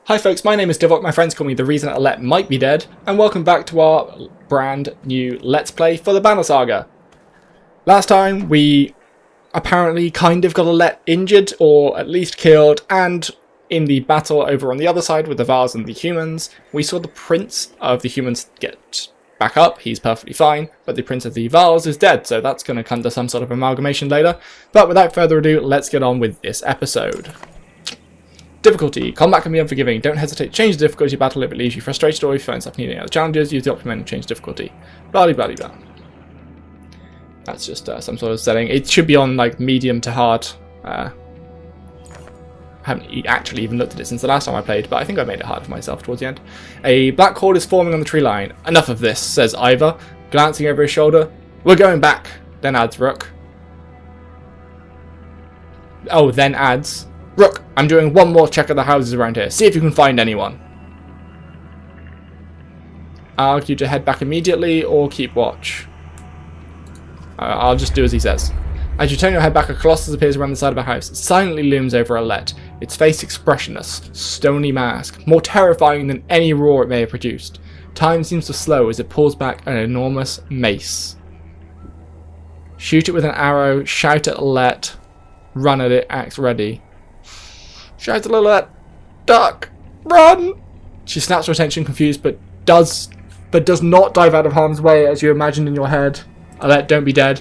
Hi folks, my name is Divok, my friends call me the reason Alette might be dead, and welcome back to our brand new Let's Play for the Banner Saga. Last time we apparently kind of got Alette injured, or at least killed, and in the battle over on the other side with the Varls and the humans, we saw the prince of the humans get back up, he's perfectly fine, but the prince of the Varls is dead, so that's going to come to some sort of amalgamation later. But without further ado, let's get on with this episode. Difficulty. Combat can be unforgiving. Don't hesitate to change the difficulty of battle if it leaves you frustrated or you find yourself needing other challenges. Use the option menu to change difficulty. Blah blah blah. That's just some sort of setting. It should be on like medium to hard. I haven't actually even looked at it since the last time I played, but I think I made it hard for myself towards the end. A black horde is forming on the tree line. Enough of this, says Ivor, glancing over his shoulder. We're going back, then adds Rook. Oh, then adds... Rook, I'm doing one more check of the houses around here. See if you can find anyone. I'll argue to head back immediately or keep watch. I'll just do as he says. As you turn your head back, a colossus appears around the side of a house. It silently looms over Alette, its face expressionless, stony mask, more terrifying than any roar it may have produced. Time seems to slow as it pulls back an enormous mace. Shoot it with an arrow, shout at Alette, run at it, axe ready. Shout a little at duck, run! She snaps her attention, confused, but does not dive out of harm's way as you imagined in your head. Alette, don't be dead.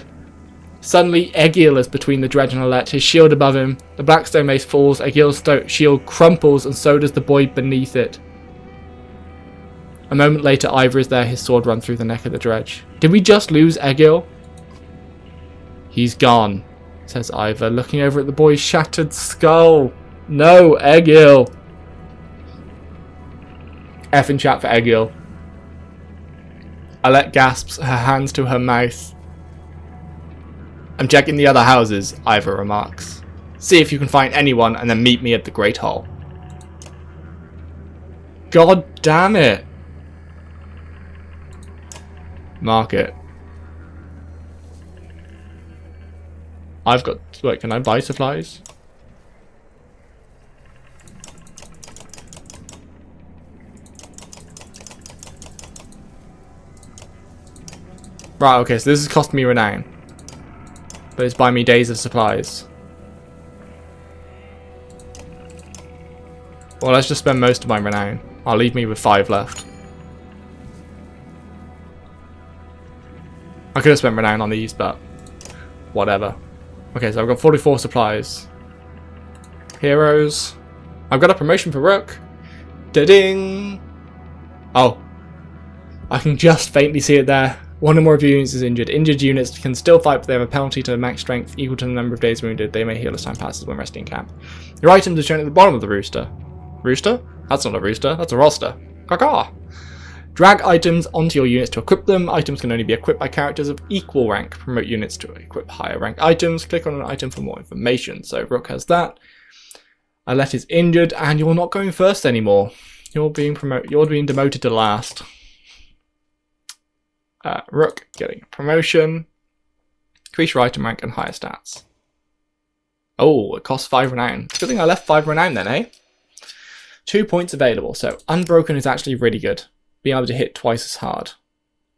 Suddenly, Egil is between the dredge and Alette, his shield above him. The blackstone mace falls, Egil's shield crumples, and so does the boy beneath it. A moment later, Ivor is there, his sword run through the neck of the dredge. Did we just lose Egil? He's gone, says Ivor, looking over at the boy's shattered skull. No, Egil. F in chat for Egil. Alette gasps, her hands to her mouth. I'm checking the other houses, Ivor remarks. See if you can find anyone and then meet me at the Great Hall. God damn it. Mark it. I've got... Wait, can I buy supplies? Right, okay, so this is costing me renown. But it's buying me days of supplies. Well, let's just spend most of my renown. I'll leave me with 5 left. I could have spent renown on these, but whatever. Okay, so I've got 44 supplies. Heroes. I've got a promotion for Rook. Da-ding! Oh. I can just faintly see it there. One or more of your units is injured. Injured units can still fight, but they have a penalty to max strength equal to the number of days wounded. They may heal as time passes when resting in camp. Your items are shown at the bottom of the rooster. Rooster? That's not a rooster, that's a roster. Caw-caw! Drag items onto your units to equip them. Items can only be equipped by characters of equal rank. Promote units to equip higher rank items. Click on an item for more information. So Rook has that. Alette is injured, and you're not going first anymore. You're being demoted to last. Rook getting a promotion. Increase your item rank and higher stats. Oh, it costs 5 renown. Good thing I left 5 renown then, eh? 2 points available. So Unbroken is actually really good. Being able to hit twice as hard.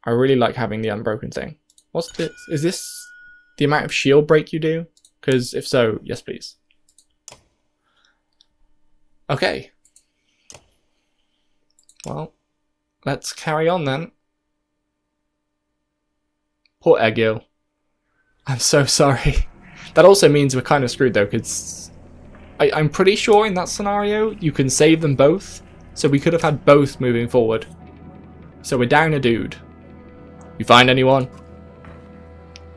I really like having the Unbroken thing. What's this? Is this the amount of shield break you do? Because if so, yes please. Okay. Well, let's carry on then. Poor Egil. I'm so sorry. That also means we're kind of screwed though, because I'm pretty sure in that scenario you can save them both. So we could have had both moving forward. So we're down a dude. You find anyone?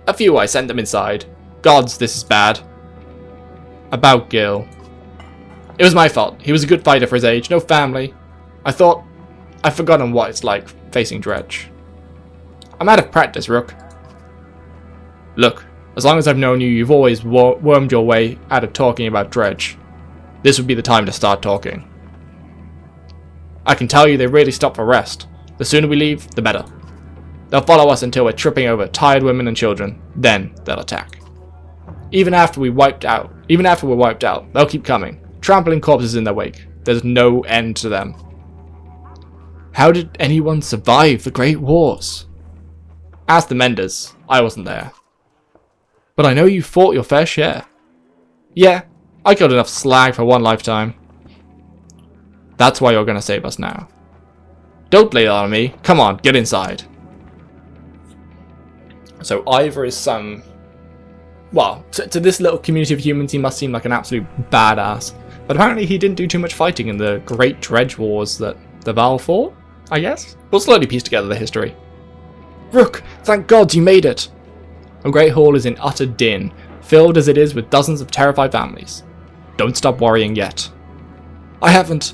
A few, I sent them inside. Gods, this is bad. About Gil. It was my fault. He was a good fighter for his age, no family. I thought I've forgotten what it's like facing Dredge. I'm out of practice, Rook. Look, as long as I've known you, you've always wormed your way out of talking about Dredge. This would be the time to start talking. I can tell you they really stop for rest. The sooner we leave, the better. They'll follow us until we're tripping over tired women and children. Then they'll attack. Even after we're wiped out, they'll keep coming, trampling corpses in their wake. There's no end to them. How did anyone survive the Great Wars? Ask the Menders. I wasn't there. But I know you fought your fair share. Yeah, I killed enough slag for one lifetime. That's why you're going to save us now. Don't lay that on me. Come on, get inside. So Ivor is some... Well, to this little community of humans, he must seem like an absolute badass. But apparently he didn't do too much fighting in the great dredge wars that the Varl fought, I guess? We'll slowly piece together the history. Rook, thank God you made it! A great hall is in utter din, filled as it is with dozens of terrified families. Don't stop worrying yet. I haven't.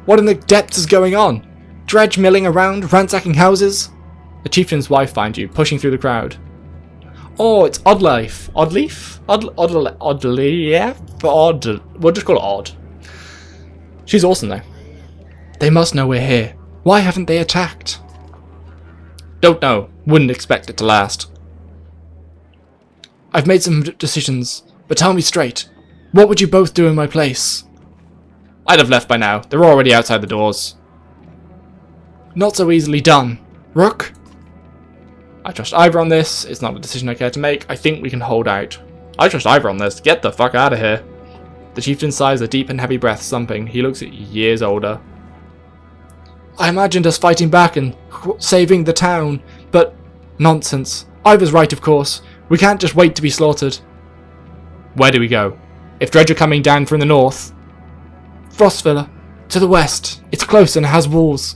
What in the depths is going on? Dredge milling around, ransacking houses? The chieftain's wife finds you, pushing through the crowd. Oh, it's Oddleaf. Oddleaf? We'll just call it Odd. She's awesome though. They must know we're here. Why haven't they attacked? Don't know. Wouldn't expect it to last. I've made some decisions, but tell me straight. What would you both do in my place? I'd have left by now. They're already outside the doors. Not so easily done. Rook? I trust Ivor on this. It's not a decision I care to make. I think we can hold out. I trust Ivor on this. Get the fuck out of here. The chieftain sighs, a deep and heavy breath slumping. He looks years older. I imagined us fighting back and saving the town, but nonsense. Ivor's right, of course. We can't just wait to be slaughtered. Where do we go? If dredge are coming down from the north? Frostvilla. To the west. It's close and has walls.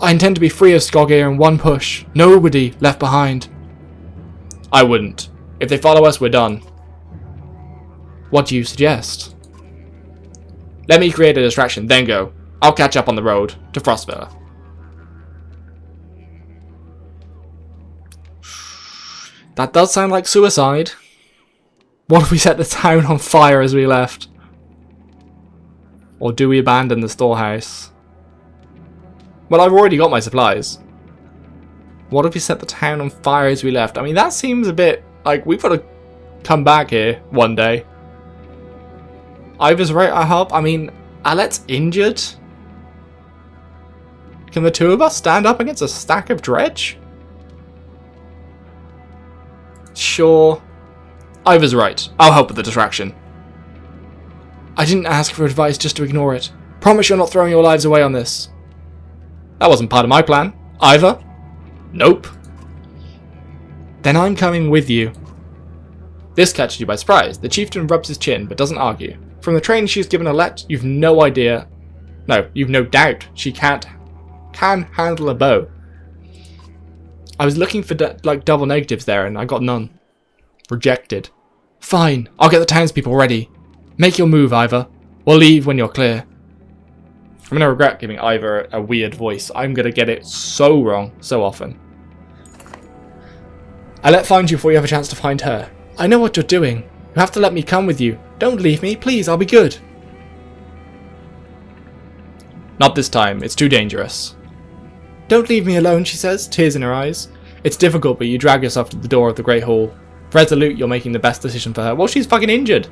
I intend to be free of Skogir in one push. Nobody left behind. I wouldn't. If they follow us, we're done. What do you suggest? Let me create a distraction, then go. I'll catch up on the road to Frostvilla. That does sound like suicide. What if we set the town on fire as we left? Or do we abandon the storehouse? Well, I've already got my supplies. What if we set the town on fire as we left? I mean, that seems a bit like we've got to come back here one day. Ivor's right, I hope. I mean, Alet's injured. Can the two of us stand up against a stack of dredge? Sure. Ivor's right. I'll help with the distraction. I didn't ask for advice just to ignore it. Promise you're not throwing your lives away on this. That wasn't part of my plan. Ivor? Nope. Then I'm coming with you. This catches you by surprise. The chieftain rubs his chin, but doesn't argue. From the training she's given Alet, you've no idea. No, you've no doubt she can handle a bow. I was looking for double negatives there, and I got none. Rejected. Fine, I'll get the townspeople ready. Make your move, Ivor. We'll leave when you're clear. I'm going to regret giving Ivor a weird voice. I'm going to get it so wrong so often. Alet finds you before you have a chance to find her. I know what you're doing. You have to let me come with you. Don't leave me, please, I'll be good. Not this time, it's too dangerous. Don't leave me alone, she says, tears in her eyes. It's difficult, but you drag yourself to the door of the Great Hall. Resolute, you're making the best decision for her. Well, she's fucking injured.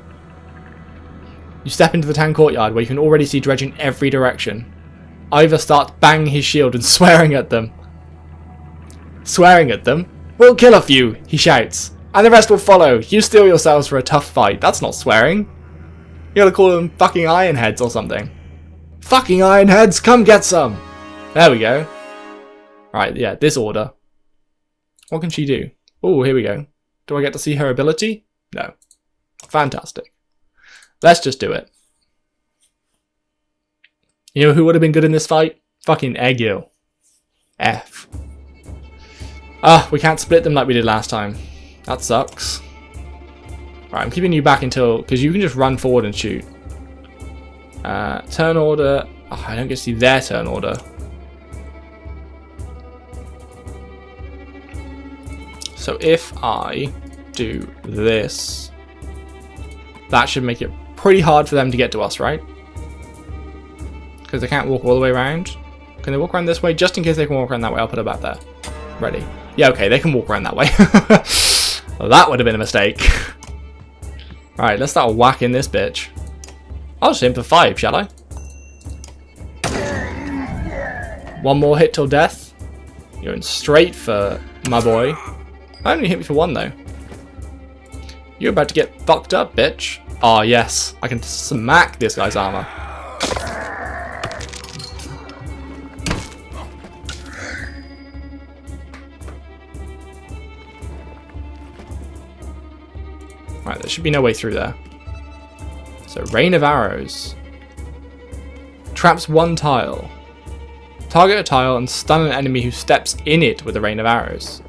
You step into the town courtyard where you can already see dredge in every direction. Ivor starts banging his shield and swearing at them. Swearing at them? We'll kill a few, he shouts. And the rest will follow. You steel yourselves for a tough fight. That's not swearing. You gotta call them fucking ironheads or something. Fucking ironheads, come get some! There we go. Right, yeah, this order. What can she do? Oh, here we go. Do I get to see her ability? No. Fantastic. Let's just do it. You know who would have been good in this fight? Fucking Egil. F. Ah, we can't split them like we did last time. That sucks. Right, I'm keeping you back until... because you can just run forward and shoot. Turn order... oh, I don't get to see their turn order. So if I do this... that should make it pretty hard for them to get to us, right? Because they can't walk all the way around. Can they walk around this way? Just in case they can walk around that way, I'll put it back there. Ready. Yeah, okay, they can walk around that way. Well, that would have been a mistake. Alright, let's start whacking this bitch. I'll just aim for 5, shall I? One more hit till death. You're in straight for my boy. Only hit me for one though. You're about to get fucked up, bitch. Oh yes, I can smack this guy's armor. Right, there should be no way through there. So, rain of arrows. Traps one tile. Target a tile and stun an enemy who steps in it with a rain of arrows.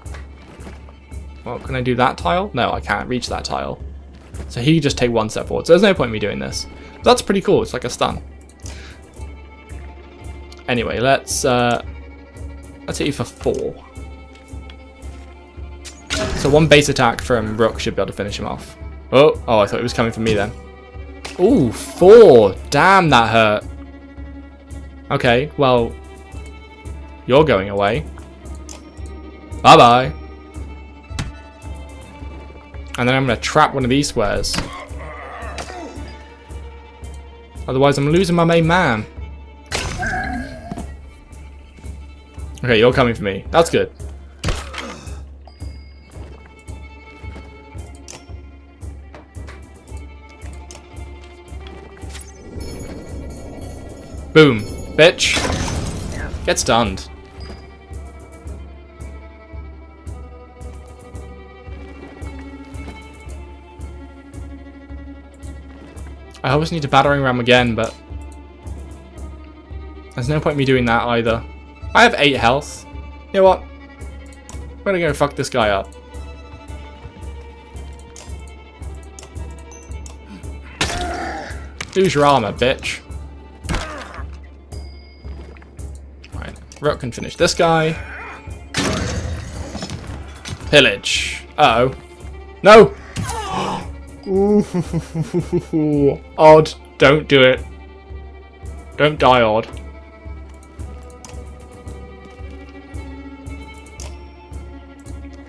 Well, can I do that tile? No, I can't reach that tile. So he just take one step forward. So there's no point in me doing this. But that's pretty cool. It's like a stun. Anyway, let's hit you for 4. So one base attack from Rook should be able to finish him off. Oh, I thought it was coming from me then. Ooh, 4. Damn, that hurt. Okay, well, you're going away. Bye-bye. And then I'm going to trap one of these squares. Otherwise, I'm losing my main man. Okay, you're coming for me. That's good. Boom. Bitch. Get stunned. I always need a battering ram again, but there's no point in me doing that either. I have 8 health. You know what? I'm gonna go fuck this guy up. Lose your armor, bitch. Right, Rook can finish this guy. Pillage. Uh-oh. No! Ooh. Odd, don't do it. Don't die, Odd.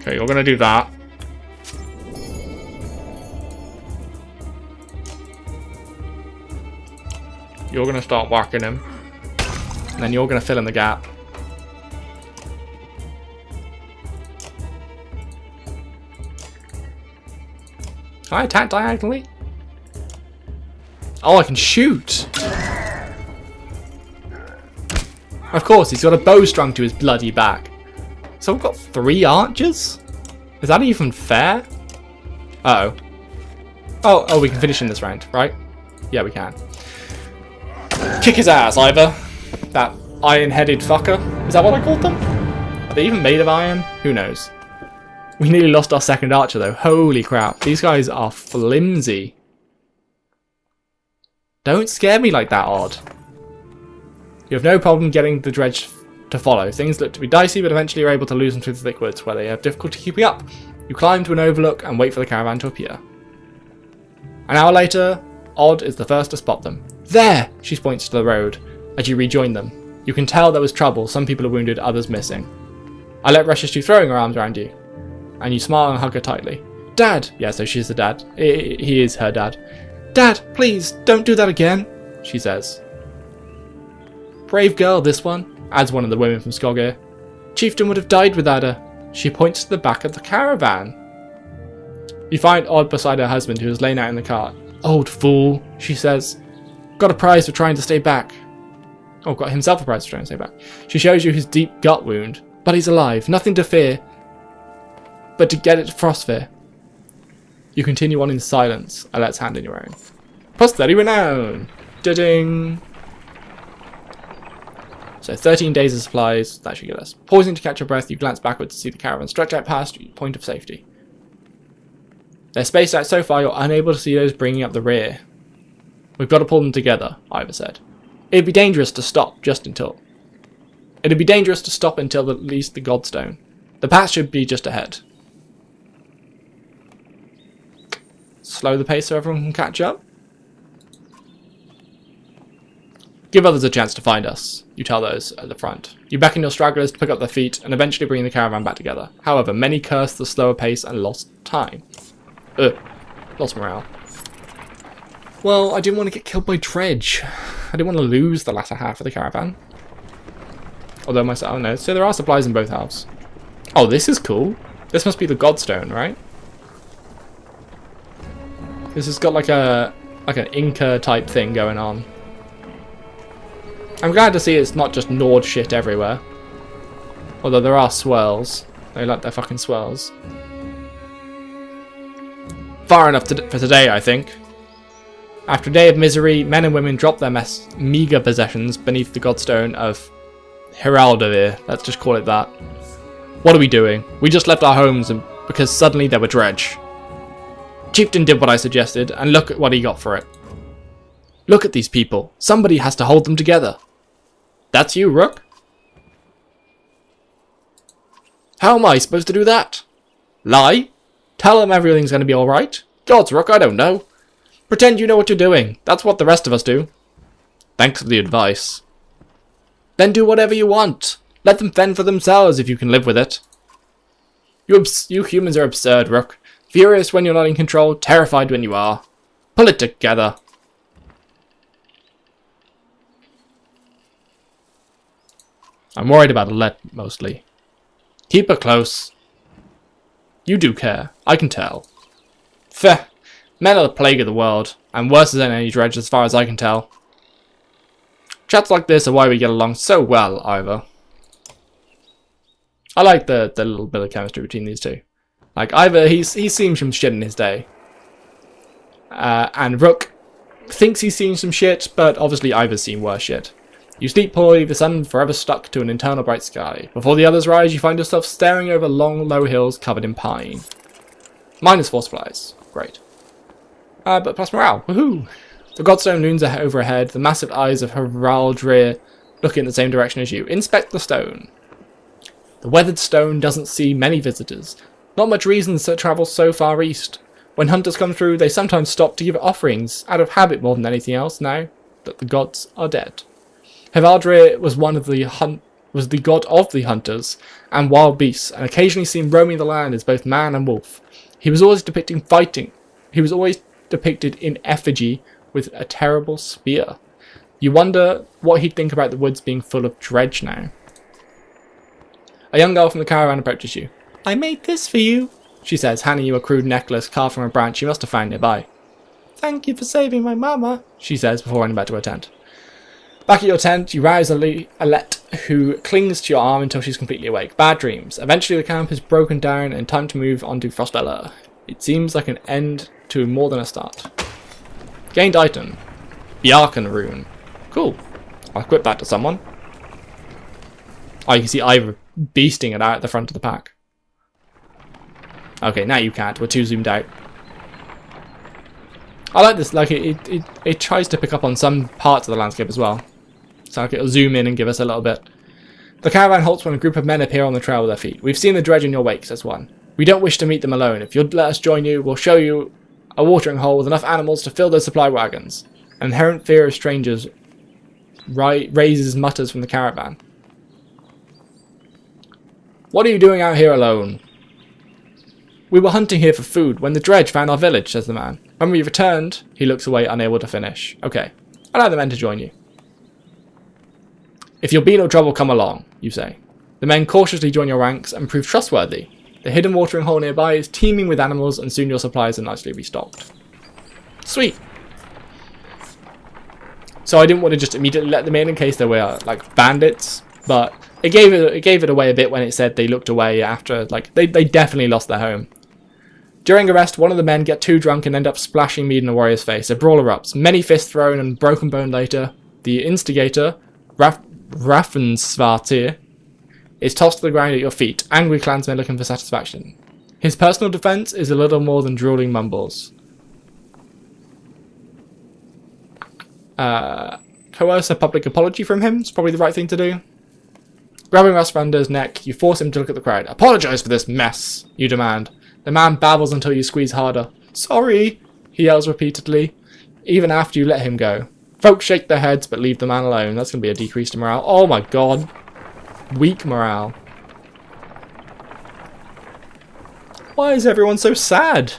Okay, you're gonna do that. You're gonna start whacking him. And then you're gonna fill in the gap. Can I attack diagonally? Oh, I can shoot! Of course, he's got a bow strung to his bloody back. So we've got 3 archers? Is that even fair? Uh-oh. Oh, we can finish in this round, right? Yeah, we can. Kick his ass, Ivor. That iron-headed fucker. Is that what I called them? Are they even made of iron? Who knows? We nearly lost our second archer, though. Holy crap. These guys are flimsy. Don't scare me like that, Odd. You have no problem getting the dredge to follow. Things look to be dicey, but eventually you're able to lose them through the thick woods, where they have difficulty keeping up. You climb to an overlook and wait for the caravan to appear. An hour later, Odd is the first to spot them. There! She points to the road as you rejoin them. You can tell there was trouble. Some people are wounded, others missing. I let Rushes to throwing her arms around you. And you smile and hug her tightly. Dad! Yeah, so she's the dad. He is her dad. Dad, please, don't do that again, she says. Brave girl, this one, adds one of the women from Skogir. Chieftain would have died without her. She points to the back of the caravan. You find Odd beside her husband, who is laying out in the cart. Old fool, she says. Got a prize for trying to stay back. Oh, got himself a prize for trying to stay back. She shows you his deep gut wound. But he's alive, nothing to fear. But to get it to Frostfear. You continue on in silence, and let's hand in your own. Prosperity renown! Da-ding! So 13 days of supplies, that should get us. Pausing to catch your breath, you glance backward to see the caravan stretch out past your point of safety. They're spaced out so far you're unable to see those bringing up the rear. We've got to pull them together, Ivor said. It'd be dangerous to stop until at least the Godstone. The path should be just ahead. Slow the pace so everyone can catch up. Give others a chance to find us, you tell those at the front. You beckon your stragglers to pick up their feet and eventually bring the caravan back together. However, many curse the slower pace and lost time. Lost morale. Well, I didn't want to get killed by dredge. I didn't want to lose the latter half of the caravan. Although oh no, so there are supplies in both halves. Oh, this is cool. This must be the Godstone, right? This has got like an Inca type thing going on. I'm glad to see it's not just Nord shit everywhere. Although there are swirls. They like their fucking swirls. Far enough for today, I think. After a day of misery, men and women drop their meager possessions beneath the Godstone of Heraldavir. Let's just call it that. What are we doing? We just left our homes because suddenly there were dredge. Chieftain did what I suggested, and look at what he got for it. Look at these people. Somebody has to hold them together. That's you, Rook? How am I supposed to do that? Lie? Tell them everything's going to be alright? Gods, Rook, I don't know. Pretend you know what you're doing. That's what the rest of us do. Thanks for the advice. Then do whatever you want. Let them fend for themselves if you can live with it. You humans are absurd, Rook. Furious when you're not in control, terrified when you are. Pull it together. I'm worried about Alette, mostly. Keep her close. You do care. I can tell. Feh. Men are the plague of the world, and worse than any dredge as far as I can tell. Chats like this are why we get along so well, Ivor. I like the little bit of chemistry between these two. Like, Ivor, he's seen some shit in his day. And Rook thinks he's seen some shit, but obviously Ivor's seen worse shit. You sleep poorly, the sun forever stuck to an eternal bright sky. Before the others rise, you find yourself staring over long, low hills covered in pine. -4 supplies. Great. But plus morale. Woohoo! The Godstone looms overhead, the massive eyes of Heraldavir looking in the same direction as you. Inspect the stone. The weathered stone doesn't see many visitors. Not much reason to travel so far east. When hunters come through, they sometimes stop to give offerings, out of habit more than anything else now that the gods are dead. Heraldavir was the god of the hunters and wild beasts, and occasionally seen roaming the land as both man and wolf. He was always depicting fighting. He was always depicted in effigy with a terrible spear. You wonder what he'd think about the woods being full of dredge now. A young girl from the caravan approaches you. I made this for you, she says, handing you a crude necklace carved from a branch you must have found nearby. Thank you for saving my mama, she says before running back to her tent. Back at your tent, you rouse Alette, who clings to your arm until she's completely awake. Bad dreams. Eventually the camp is broken down and time to move on to Frostella. It seems like an end to more than a start. Gained item. Bjarkan rune. Cool. I'll equip that to someone. Oh, you can see Ivor beasting it out at the front of the pack. Okay, now you can't. We're too zoomed out. I like this. Like it tries to pick up on some parts of the landscape as well. So like it'll zoom in and give us a little bit. The caravan halts when a group of men appear on the trail with their feet. We've seen the dredge in your wake, says one. We don't wish to meet them alone. If you'd let us join you, we'll show you a watering hole with enough animals to fill those supply wagons. An inherent fear of strangers raises mutters from the caravan. What are you doing out here alone? We were hunting here for food when the dredge found our village, says the man. When we returned, he looks away, unable to finish. Okay, allow the men to join you. If you'll be no trouble, come along, you say. The men cautiously join your ranks and prove trustworthy. The hidden watering hole nearby is teeming with animals, and soon your supplies are nicely restocked. Sweet. So I didn't want to just immediately let them in case they were like bandits, but it gave it away a bit when it said they looked away after. Like they definitely lost their home. During a rest, one of the men get too drunk and end up splashing mead in the warrior's face. A brawl erupts. Many fists thrown and broken bone later. The instigator, Raffensvartir, is tossed to the ground at your feet. Angry clansmen looking for satisfaction. His personal defense is a little more than drooling mumbles. Coerce a public apology from him is probably the right thing to do. Grabbing Rastvander's neck, you force him to look at the crowd. Apologise for this mess, you demand. The man babbles until you squeeze harder. Sorry, he yells repeatedly, even after you let him go. Folks shake their heads but leave the man alone. That's going to be a decrease to morale. Oh my god. Weak morale. Why is everyone so sad?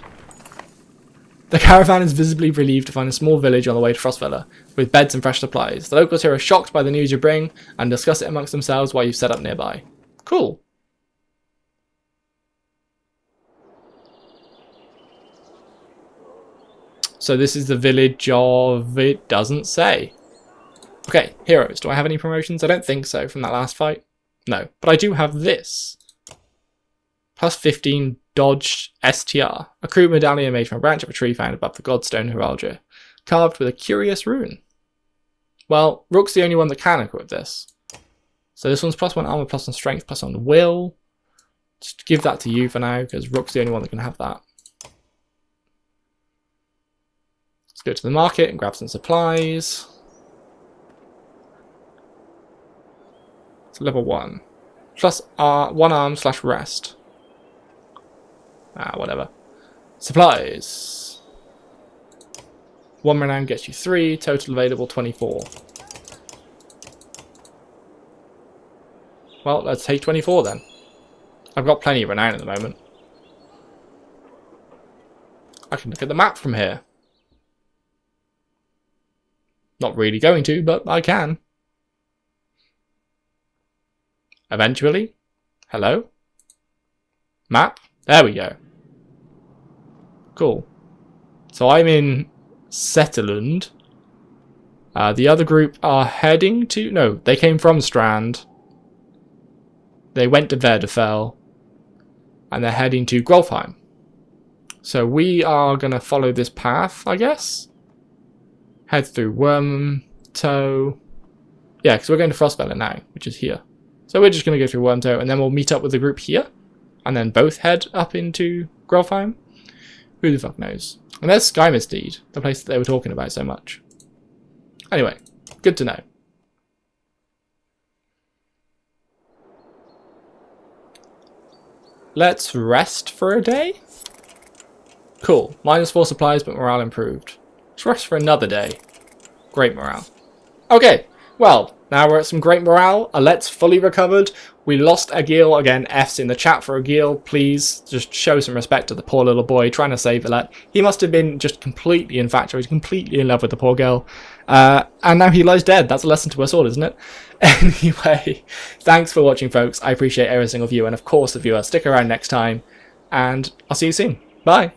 The caravan is visibly relieved to find a small village on the way to Frostvilla, with beds and fresh supplies. The locals here are shocked by the news you bring, and discuss it amongst themselves while you've set up nearby. Cool. So this is the village of... it doesn't say. Okay, heroes. Do I have any promotions? I don't think so from that last fight. No, but I do have this. Plus 15 dodge STR. A crude medallion made from a branch of a tree found above the Godstone Heraldry, carved with a curious rune. Well, Rook's the only one that can equip this. So this one's plus 1 armor, plus 1 strength, plus 1 will. Just give that to you for now, because Rook's the only one that can have that. Let's go to the market and grab some supplies. It's level 1. Plus 1 arm / rest. Whatever. Supplies. 1 renown gets you 3, total available 24. Well, let's take 24 then. I've got plenty of renown at the moment. I can look at the map from here. Not really going to, but I can. Eventually. Hello? Map? There we go. Cool. So I'm in Setterlund. The other group are heading to... no, they came from Strand. They went to Verdefell. And they're heading to Grolfheim. So we are going to follow this path, I guess. Head through Wormtoe. Yeah, because we're going to Frostvilla now, which is here. So we're just going to go through Wormtoe, and then we'll meet up with the group here. And then both head up into Grolfheim. Who the fuck knows? And there's Skymisteed, the place that they were talking about so much. Anyway, good to know. Let's rest for a day? Cool. -4 supplies, but morale improved. Let's rest for another day. Great morale. Okay, well, now we're at some great morale. Alet's fully recovered. We lost Agil. Again, F's in the chat for Agil. Please just show some respect to the poor little boy trying to save Alet. He must have been just completely infatuated, completely in love with the poor girl. And now he lies dead. That's a lesson to us all, isn't it? Anyway, thanks for watching, folks. I appreciate every single view. And of course, the viewer, stick around next time. And I'll see you soon. Bye.